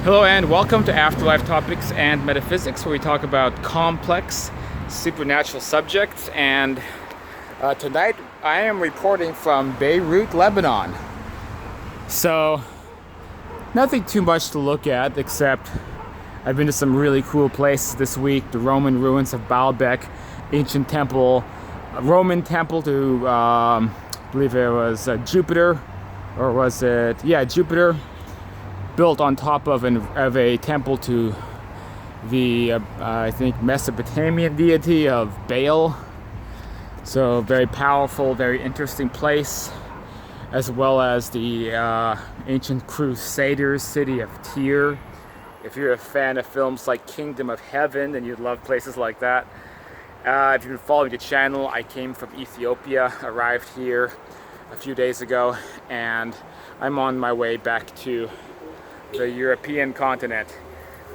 Hello and welcome to Afterlife Topics and Metaphysics, where we talk about complex supernatural subjects. And tonight I am reporting from Beirut, Lebanon. So nothing too much to look at, except I've been to some really cool places this week. The Roman ruins of Baalbek, ancient temple, a Roman temple to I believe it was Jupiter, or was it? Yeah, Jupiter. Built on top of a temple to the I think Mesopotamian deity of Baal. So very powerful, very interesting place, as well as the ancient Crusaders city of Tyre. If you're a fan of films like Kingdom of Heaven, then you'd love places like that. If you've been following the channel, I came from Ethiopia, arrived here a few days ago, and I'm on my way back to the European continent.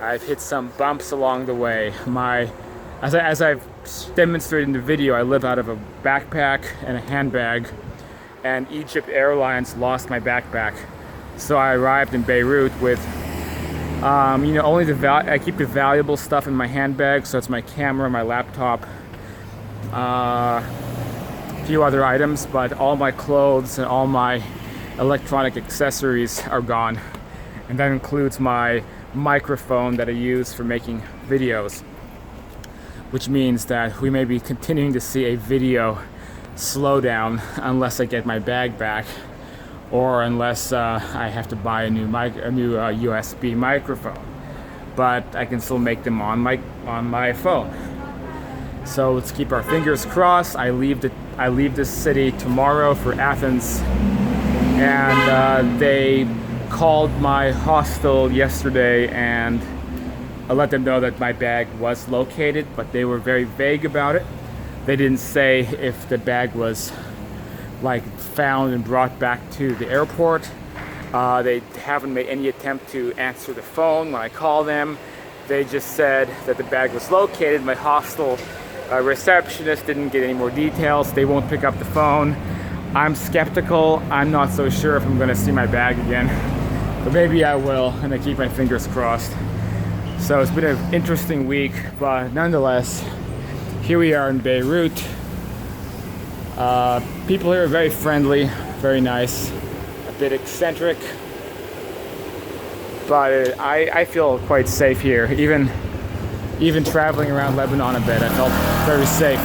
I've hit some bumps along the way. As I've demonstrated in the video, I live out of a backpack and a handbag, and Egypt Airlines lost my backpack. So I arrived in Beirut with, only I keep the valuable stuff in my handbag, so it's my camera, my laptop, a few other items, but all my clothes and all my electronic accessories are gone. And that includes my microphone that I use for making videos, which means that we may be continuing to see a video slowdown unless I get my bag back, or unless I have to buy a new USB microphone. But I can still make them on my phone. So let's keep our fingers crossed. I leave this city tomorrow for Athens, and they called my hostel yesterday and I let them know that my bag was located, but they were very vague about it. They didn't say if the bag was found and brought back to the airport. They haven't made any attempt to answer the phone when I call them. They just said that the bag was located. My hostel receptionist didn't get any more details. They won't pick up the phone. I'm skeptical. I'm not so sure if I'm going to see my bag again. But maybe I will, and I keep my fingers crossed. So it's been an interesting week, but nonetheless, here we are in Beirut. People here are very friendly, very nice, a bit eccentric, but I feel quite safe here. Even traveling around Lebanon a bit, I felt very safe.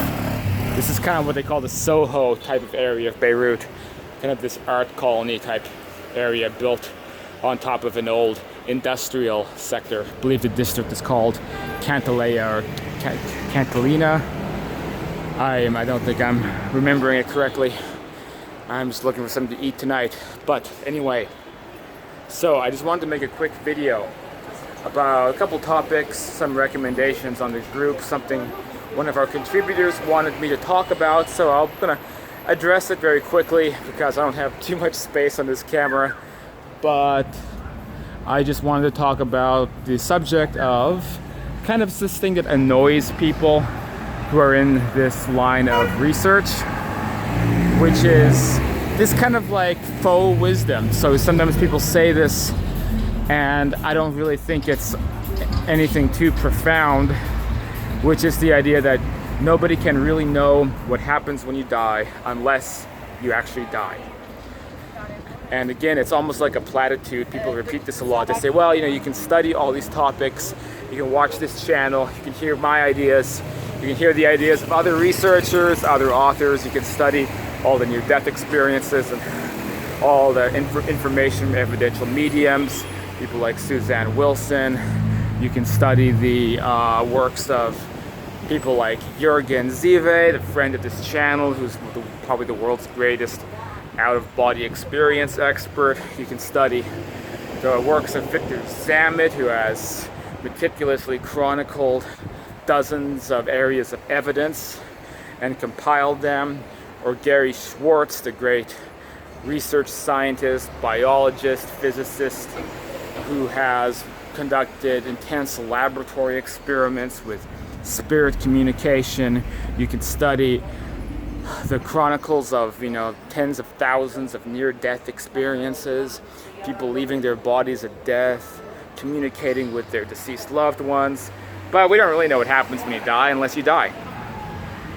This is kind of what they call the Soho type of area of Beirut, kind of this art colony type area built on top of an old industrial sector. I believe the district is called Cantalea or Cantalina. I don't think I'm remembering it correctly. I'm just looking for something to eat tonight. But anyway, so I just wanted to make a quick video about a couple topics, some recommendations on this group, something one of our contributors wanted me to talk about. So I'm gonna address it very quickly because I don't have too much space on this camera. But I just wanted to talk about the subject of kind of this thing that annoys people who are in this line of research, which is this kind of faux wisdom. So sometimes people say this, and I don't really think it's anything too profound, which is the idea that nobody can really know what happens when you die unless you actually die. And again, it's almost like a platitude. People repeat this a lot. They say, well, you can study all these topics, you can watch this channel, you can hear my ideas, you can hear the ideas of other researchers, other authors, you can study all the near-death experiences and all the information from evidential mediums, people like Suzanne Wilson. You can study the works of people like Jürgen Zive, the friend of this channel, who's probably the world's greatest out-of-body experience expert. You can study the works of Victor Zammit, who has meticulously chronicled dozens of areas of evidence and compiled them, or Gary Schwartz, the great research scientist, biologist, physicist, who has conducted intense laboratory experiments with spirit communication. You can study the chronicles of, tens of thousands of near-death experiences, people leaving their bodies at death, communicating with their deceased loved ones, but we don't really know what happens when you die unless you die.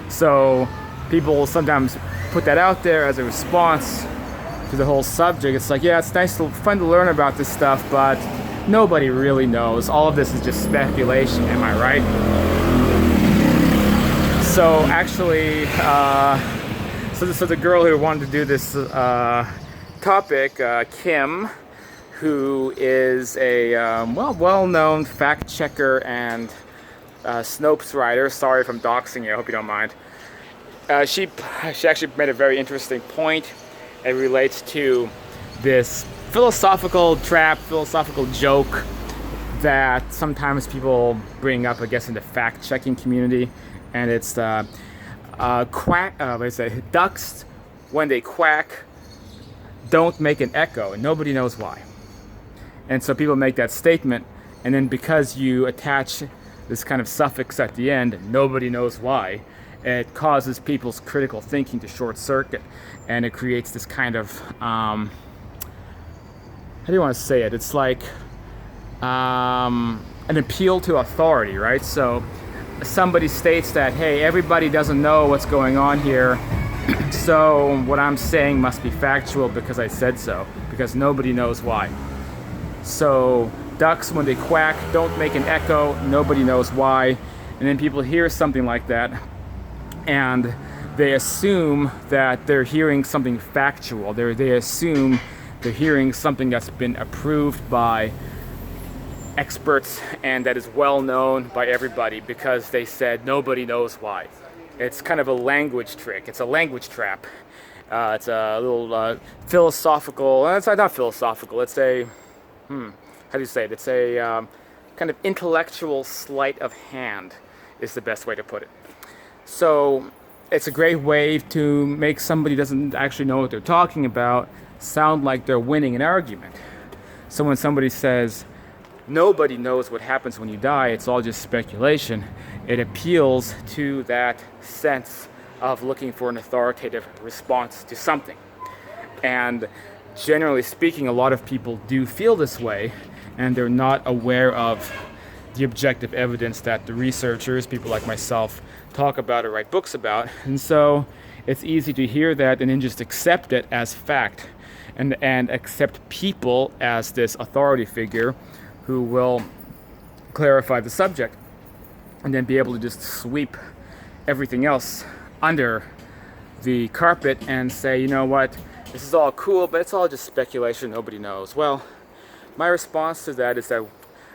So people sometimes put that out there as a response to the whole subject. It's like, yeah, it's fun to learn about this stuff, but nobody really knows. All of this is just speculation, am I right? So actually, so the girl who wanted to do this topic, Kim, who is a well-known fact checker and Snopes writer. Sorry if I'm doxing you, I hope you don't mind. She actually made a very interesting point. It relates to this philosophical trap, philosophical joke that sometimes people bring up, I guess, in the fact-checking community, and it's ducks, when they quack, don't make an echo, and nobody knows why. And so people make that statement, and then because you attach this kind of suffix at the end, nobody knows why, it causes people's critical thinking to short circuit, and it creates this kind of how do you want to say it? It's like an appeal to authority, right? So somebody states that, hey, everybody doesn't know what's going on here, so what I'm saying must be factual because I said so, because nobody knows why. So ducks, when they quack, don't make an echo, nobody knows why, and then people hear something like that, and they assume that they're hearing something factual. They assume they're hearing something that's been approved by experts and that is well known by everybody because they said nobody knows why. It's kind of a language trick. It's a language trap. It's a little philosophical. It's not philosophical. It's a how do you say it? It's a kind of intellectual sleight of hand is the best way to put it. So it's a great way to make somebody who doesn't actually know what they're talking about sound like they're winning an argument. So when somebody says, nobody knows what happens when you die, it's all just speculation, it appeals to that sense of looking for an authoritative response to something. And generally speaking, a lot of people do feel this way, and they're not aware of the objective evidence that the researchers, people like myself, talk about or write books about. And so it's easy to hear that and then just accept it as fact, and accept people as this authority figure who will clarify the subject, and then be able to just sweep everything else under the carpet and say, you know what, this is all cool, but it's all just speculation, nobody knows. Well, my response to that is that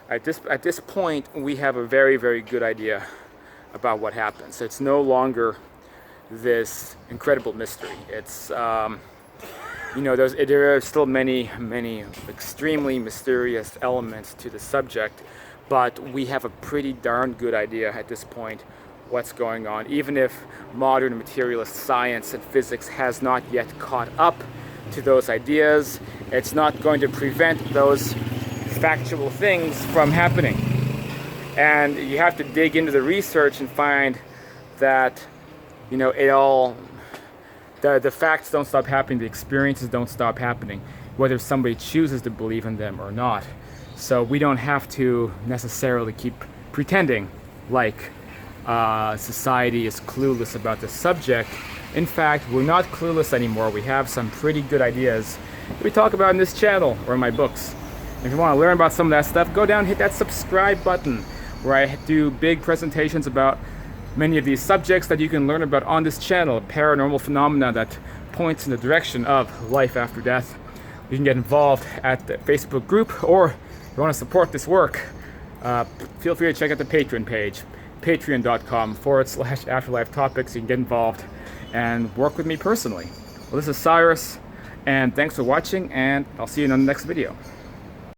at this point we have a very, very good idea about what happens. It's no longer this incredible mystery. It's there are still many extremely mysterious elements to the subject, but we have a pretty darn good idea at this point what's going on, even if modern materialist science and physics has not yet caught up to those ideas. It's not going to prevent those factual things from happening. And you have to dig into the research and find that, the facts don't stop happening, the experiences don't stop happening, whether somebody chooses to believe in them or not. So we don't have to necessarily keep pretending like society is clueless about the subject. In fact, we're not clueless anymore. We have some pretty good ideas that we talk about in this channel or in my books. If you want to learn about some of that stuff, go down and hit that subscribe button, where I do big presentations about many of these subjects that you can learn about on this channel, paranormal phenomena that points in the direction of life after death. You can get involved at the Facebook group, or if you want to support this work, feel free to check out the Patreon page, patreon.com/afterlife topics. You can get involved and work with me personally. Well, this is Cyrus, and thanks for watching, and I'll see you in the next video.